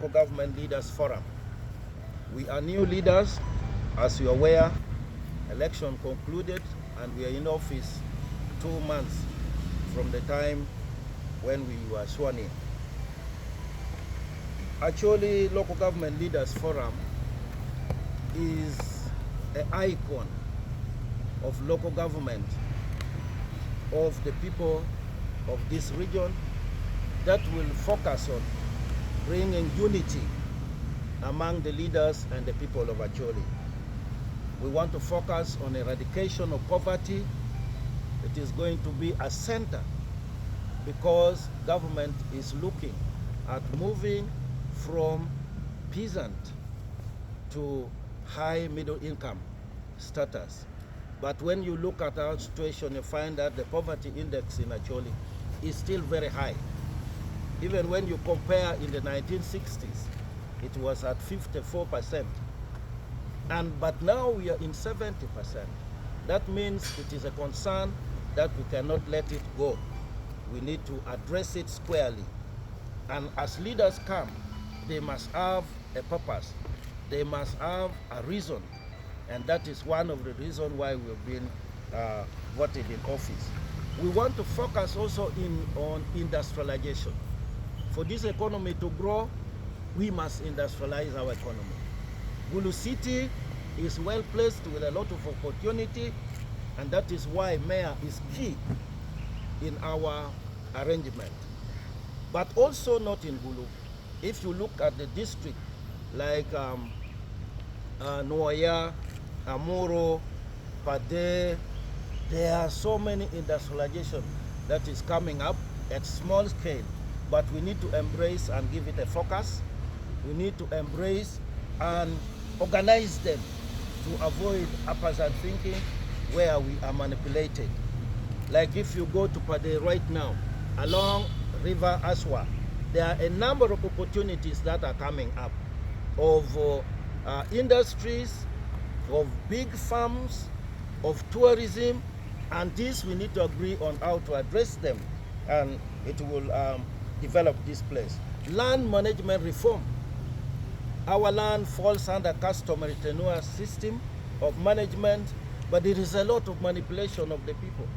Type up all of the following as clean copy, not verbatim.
Government Leaders Forum. We are new leaders, as you are aware. Election concluded and we are in office 2 months from the time when we were sworn in. Acholi Local Government Leaders Forum is an icon of local government of the people of this region that will focus on bringing unity among the leaders and the people of Acholi. We want to focus on eradication of poverty. It is going to be a center because government is looking at moving from peasant to high middle income status. But when you look at our situation, you find that the poverty index in Acholi is still very high. Even when you compare in the 1960s, it was at 54%. But now we are in 70%. That means it is a concern that we cannot let it go. We need to address it squarely. And as leaders come, they must have a purpose. They must have a reason. And that is one of the reasons why we've been voted in office. We want to focus also on industrialization. For this economy to grow, we must industrialize our economy. Gulu City is well placed with a lot of opportunity, and that is why mayor is key in our arrangement. But also not in Gulu. If you look at the district like Noya, Amuro, Pade, there are so many industrialization that is coming up at small scale. But we need to embrace and give it a focus. We need to embrace and organize them to avoid haphazard thinking where we are manipulated. Like if you go to Pade right now, along River Aswa, there are a number of opportunities that are coming up of industries, of big farms, of tourism, and this we need to agree on how to address them, and it will develop this place. Land management reform. Our land falls under customary tenure system of management, but there is a lot of manipulation of the people.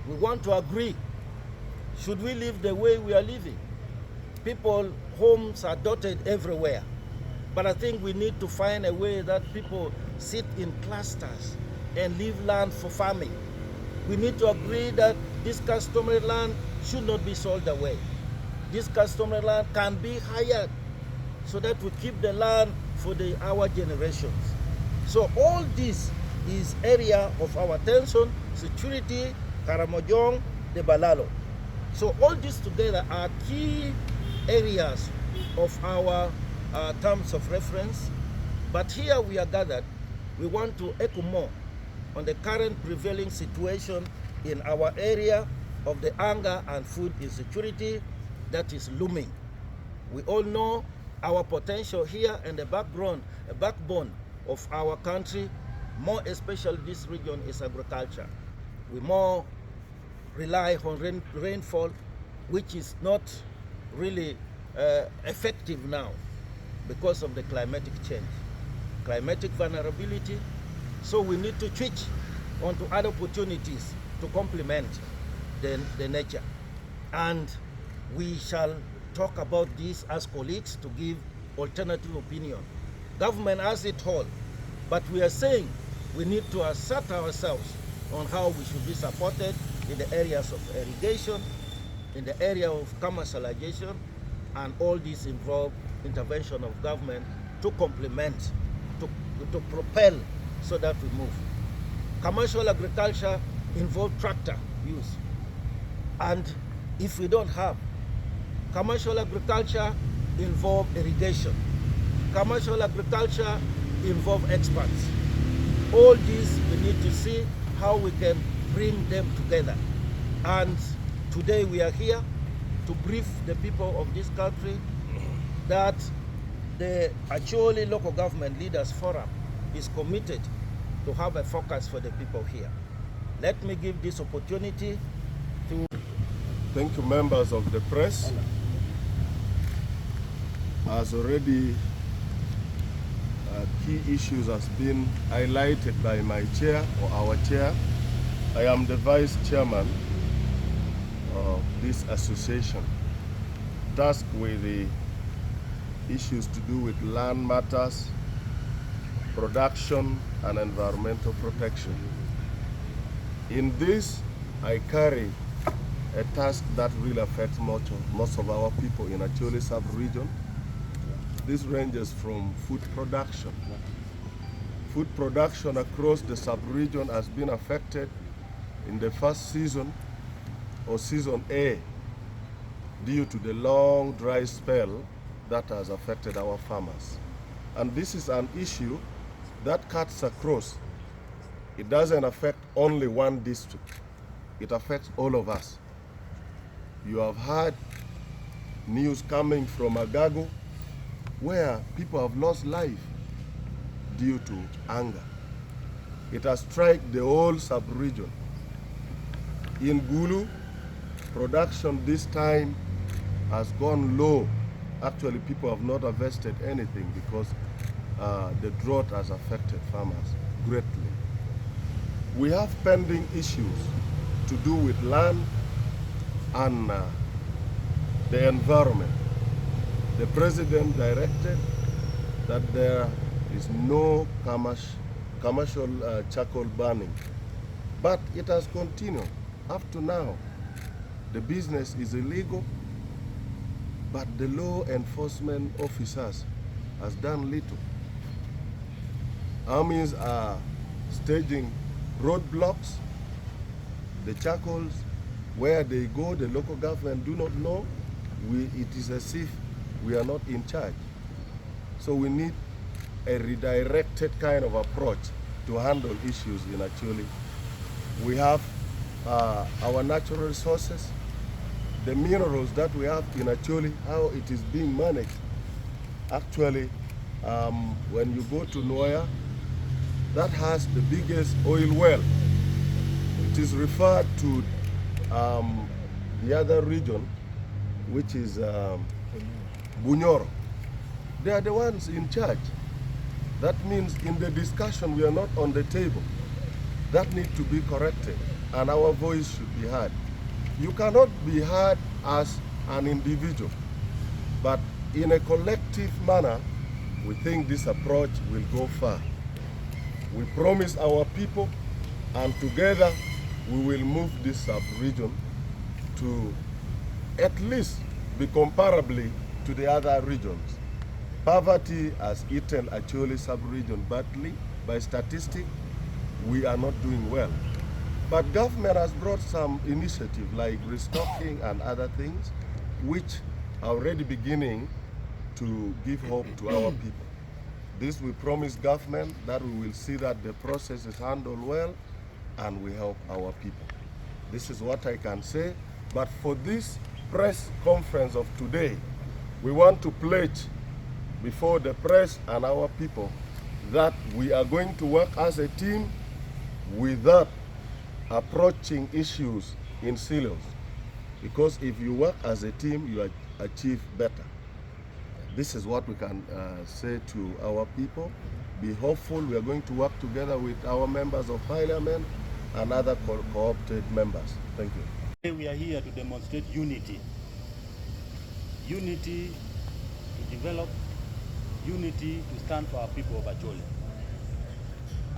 We want to agree. Should we live the way we are living? People, homes are dotted everywhere. But I think we need to find a way that people sit in clusters and leave land for farming. We need to agree that this customary land should not be sold away. This customary land can be hired so that we keep the land for our generations. So all this is area of our attention, security, Karamojong, the Balalo. So all this together are key areas of our terms of reference. But here we are gathered, we want to echo more on the current prevailing situation in our area of the hunger and food insecurity that is looming. We all know our potential here and the backbone of our country, more especially this region, is agriculture. We more rely on rainfall, which is not really effective now because of the climatic change, climatic vulnerability. So we need to switch onto other opportunities to complement the nature. And we shall talk about this as colleagues to give alternative opinion. Government has it all, but we are saying we need to assert ourselves on how we should be supported in the areas of irrigation, in the area of commercialization, and all this involve intervention of government to complement, to propel so that we move. Commercial agriculture involves tractor use. And if we don't have, commercial agriculture involves irrigation. Commercial agriculture involves experts. All these we need to see how we can bring them together. And today we are here to brief the people of this country that the Acholi Local Government Leaders Forum is committed to have a focus for the people here. Let me give this opportunity to... Thank you, members of the press. as already key issues has been highlighted by my chair or our chair, I am the vice chairman of this association, tasked with the issues to do with land matters, production, and environmental protection. In this, I carry a task that really affects most of our people in Acholi sub-region. This ranges from food production. Food production across the sub-region has been affected in the first season, or season A, due to the long dry spell that has affected our farmers. And this is an issue that cuts across. It doesn't affect only one district. It affects all of us. You have heard news coming from Agago where people have lost life due to anger. It has struck the whole sub-region. In Gulu, production this time has gone low. Actually, people have not harvested anything because the drought has affected farmers greatly. We have pending issues to do with land and the environment. The president directed that there is no commercial charcoal burning, but it has continued up to now. The business is illegal, but the law enforcement officers has done little. Armies are staging roadblocks. The charcoals, where they go, the local government do not know. It is as if we are not in charge. So we need a redirected kind of approach to handle issues in Acholi. We have our natural resources, the minerals that we have in Acholi, how it is being managed. Actually, when you go to Noya, that has the biggest oil well. It is referred to the other region, which is Bunyoro. They are the ones in charge. That means in the discussion we are not on the table. That needs to be corrected, and our voice should be heard. You cannot be heard as an individual, but in a collective manner, we think this approach will go far. We promise our people, and together we will move this sub-region to at least be comparably to the other regions. Poverty has eaten Acholi sub-region badly. By statistics, we are not doing well. But government has brought some initiative like restocking and other things, which are already beginning to give hope to our people. This we promise government that we will see that the process is handled well and we help our people. This is what I can say. But for this press conference of today, we want to pledge before the press and our people that we are going to work as a team without approaching issues in silos. Because if you work as a team, you achieve better. This is what we can say to our people. Be hopeful. We are going to work together with our members of parliament and other co-opted members. Thank you. Today we are here to demonstrate unity. Unity to develop, unity to stand for our people of Acholi.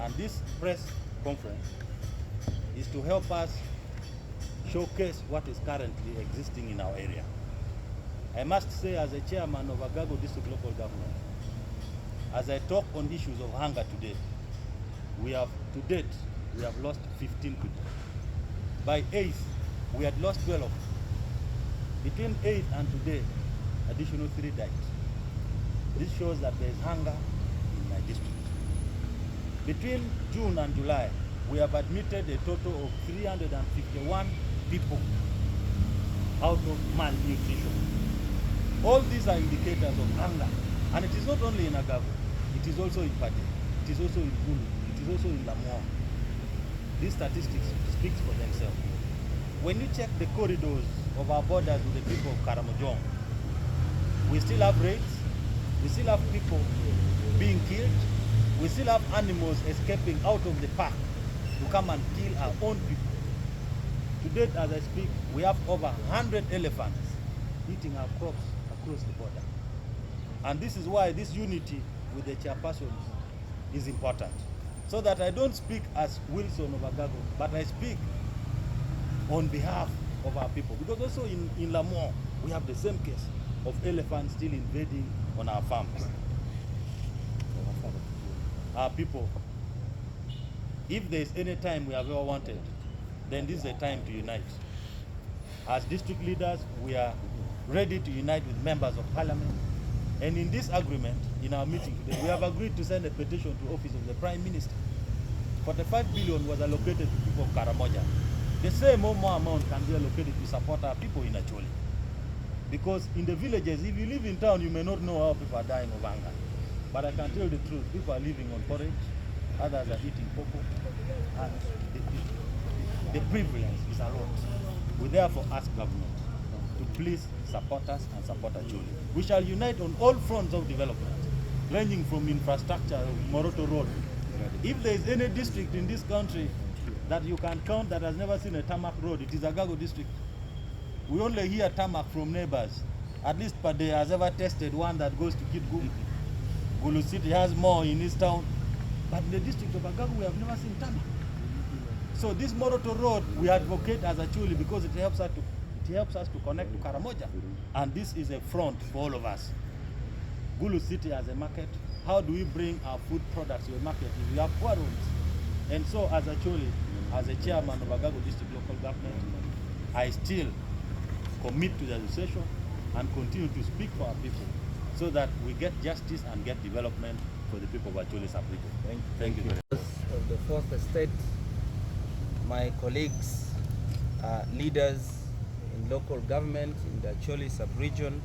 And this press conference is to help us showcase what is currently existing in our area. I must say, as a chairman of Agago District Local Government, as I talk on issues of hunger today, to date, we have lost 15 people. By 8th, we had lost 12. Between 8th and today, additional 3 died. This shows that there is hunger in my district. Between June and July, we have admitted a total of 351 people out of malnutrition. All these are indicators of hunger. And it is not only in Agago, it is also in Pade, it is also in Gulu, it is also in Lamuang. These statistics speak for themselves. When you check the corridors of our borders with the people of Karamojong, we still have raids, We still have people being killed. We still have animals escaping out of the park to come and kill our own people. To date, as I speak, we have over 100 elephants eating our crops across the border. And this is why this unity with the chairpersons is important. So that I don't speak as Wilson of Agago, but I speak on behalf of our people. Because also in Lamont, we have the same case of elephants still invading on our farms. Our people, if there's any time we have ever wanted, then this is the time to unite. As district leaders, we are ready to unite with members of parliament. And in this agreement, in our meeting today, we have agreed to send a petition to the office of the Prime Minister. 45 billion was allocated to people of Karamoja. The same or more amount can be allocated to support our people in Acholi. Because in the villages, if you live in town, you may not know how people are dying of hunger. But I can tell the truth, people are living on porridge, others are eating cocoa, and the prevalence is a lot. We therefore ask government to please support us and support Acholi. We shall unite on all fronts of development, ranging from infrastructure, Moroto Road. If there is any district in this country that you can count that has never seen a tarmac road, it is Agago district. We only hear tarmac from neighbors. At least per day has ever tested one that goes to Kitgum. Gulu City has more in this town. But in the district of Agago, we have never seen tarmac. So this Moroto Road, we advocate as Acholi because it helps us to connect to Karamoja. And this is a front for all of us. Gulu City as a market. How do we bring our food products to a market if we have poor roads? And so as Acholi, as a chairman of Agago District Local Government, I still commit to the association and continue to speak for our people so that we get justice and get development for the people of Acholi sub-region. Thank you very much. Of the fourth estate, my colleagues, leaders in local government in the Acholi sub-region,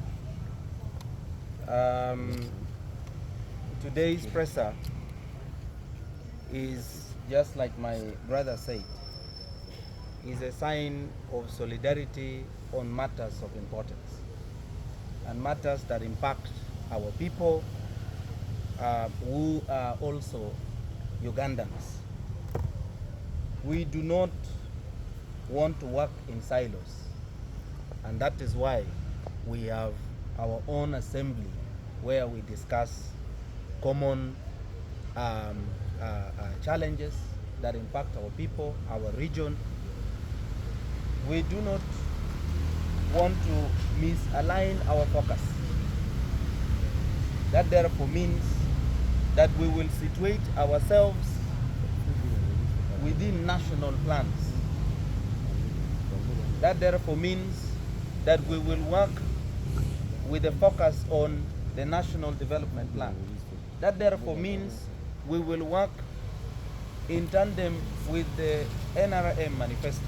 today's presser is, just like my brother said, is a sign of solidarity on matters of importance and matters that impact our people who are also Ugandans. We do not want to work in silos, and that is why we have our own assembly where we discuss common challenges that impact our people, our region. We do not want to misalign our focus. That therefore means that we will situate ourselves within national plans. That therefore means that we will work with a focus on the National Development Plan. That therefore means we will work in tandem with the NRM manifesto.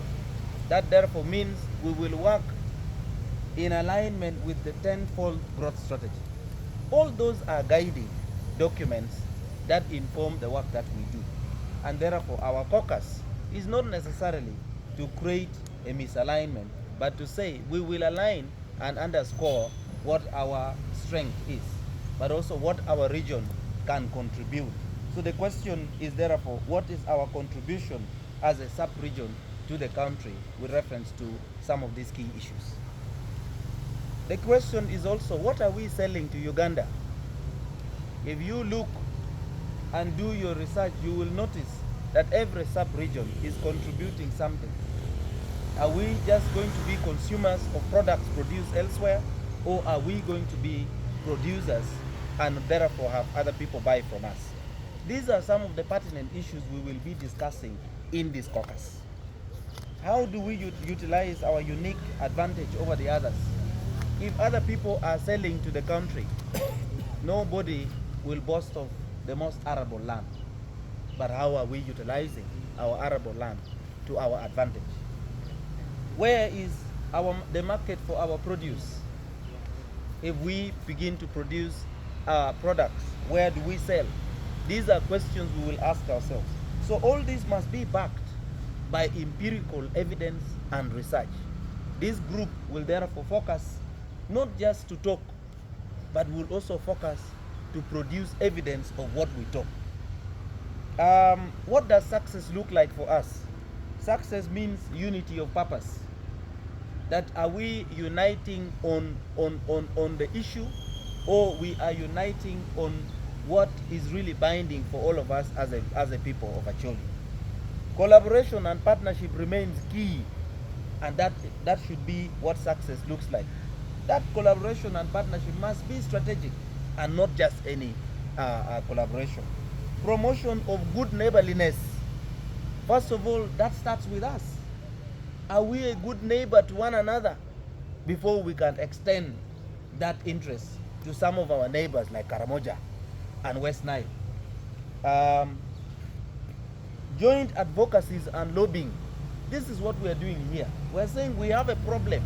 That therefore means we will work in alignment with the 10-fold growth strategy. All those are guiding documents that inform the work that we do. And therefore our focus is not necessarily to create a misalignment, but to say we will align and underscore what our strength is, but also what our region can contribute. So the question is therefore, what is our contribution as a sub-region to the country with reference to some of these key issues? The question is also, what are we selling to Uganda? If you look and do your research, you will notice that every sub-region is contributing something. Are we just going to be consumers of products produced elsewhere, or are we going to be producers and therefore have other people buy from us? These are some of the pertinent issues we will be discussing in this caucus. How do we utilize our unique advantage over the others? If other people are selling to the country, nobody will boast of the most arable land. But how are we utilizing our arable land to our advantage? Where is the market for our produce? If we begin to produce products, where do we sell? These are questions we will ask ourselves. So all this must be backed by empirical evidence and research. This group will therefore focus not just to talk, but will also focus to produce evidence of what we talk. What does success look like for us? Success means unity of purpose. That are we uniting on the issue, or we are uniting on what is really binding for all of us as a people of Acholi. Collaboration and partnership remains key, and that should be what success looks like. That collaboration and partnership must be strategic and not just any collaboration. Promotion of good neighborliness. First of all, that starts with us. Are we a good neighbor to one another before we can extend that interest to some of our neighbors like Karamoja and West Nile? Joint advocacies and lobbying. This is what we are doing here. We are saying we have a problem,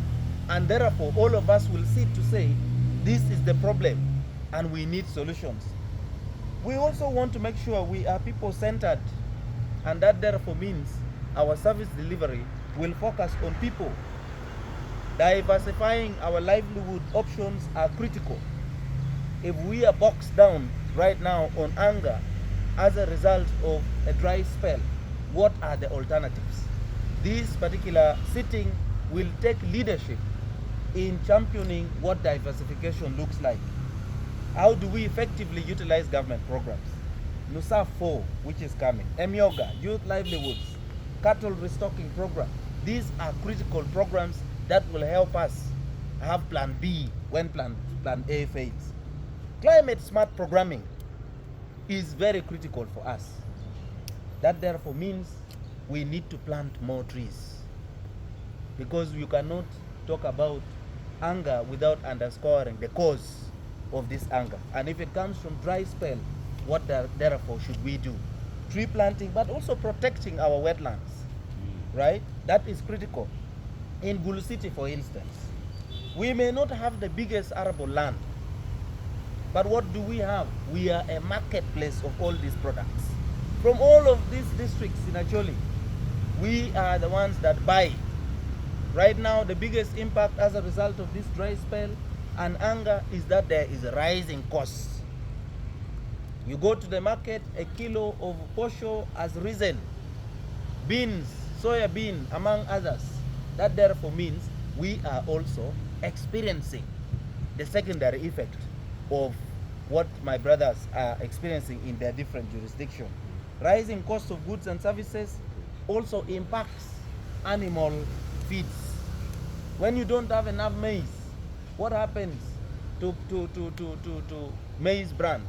and therefore all of us will sit to say this is the problem and we need solutions. We also want to make sure we are people-centered, and that therefore means our service delivery will focus on people. Diversifying our livelihood options are critical. If we are boxed down right now on anger as a result of a dry spell, what are the alternatives? This particular sitting will take leadership in championing what diversification looks like. How do we effectively utilize government programs? NUSAF 4, which is coming, Emyoga, Youth Livelihoods, Cattle Restocking Program. These are critical programs that will help us have Plan B when Plan A fails. Climate smart programming is very critical for us. That therefore means we need to plant more trees, because you cannot talk about anger without underscoring the cause of this anger. And if it comes from dry spell, what therefore should we do? Tree planting, but also protecting our wetlands, right? That is critical. In Gulu City, for instance, we may not have the biggest arable land, but what do we have? We are a marketplace of all these products. From all of these districts in Acholi, we are the ones that buy. Right now, the biggest impact as a result of this dry spell and anger is that there is a rising cost. You go to the market, a kilo of posho has risen. Beans, soya bean, among others. That therefore means we are also experiencing the secondary effect of what my brothers are experiencing in their different jurisdictions. Rising cost of goods and services also impacts animal feeds. When you don't have enough maize, what happens to maize bran,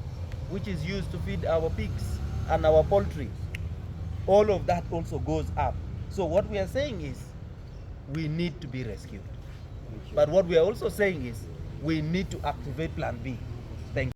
which is used to feed our pigs and our poultry? All of that also goes up. So what we are saying is we need to be rescued. But what we are also saying is we need to activate Plan B.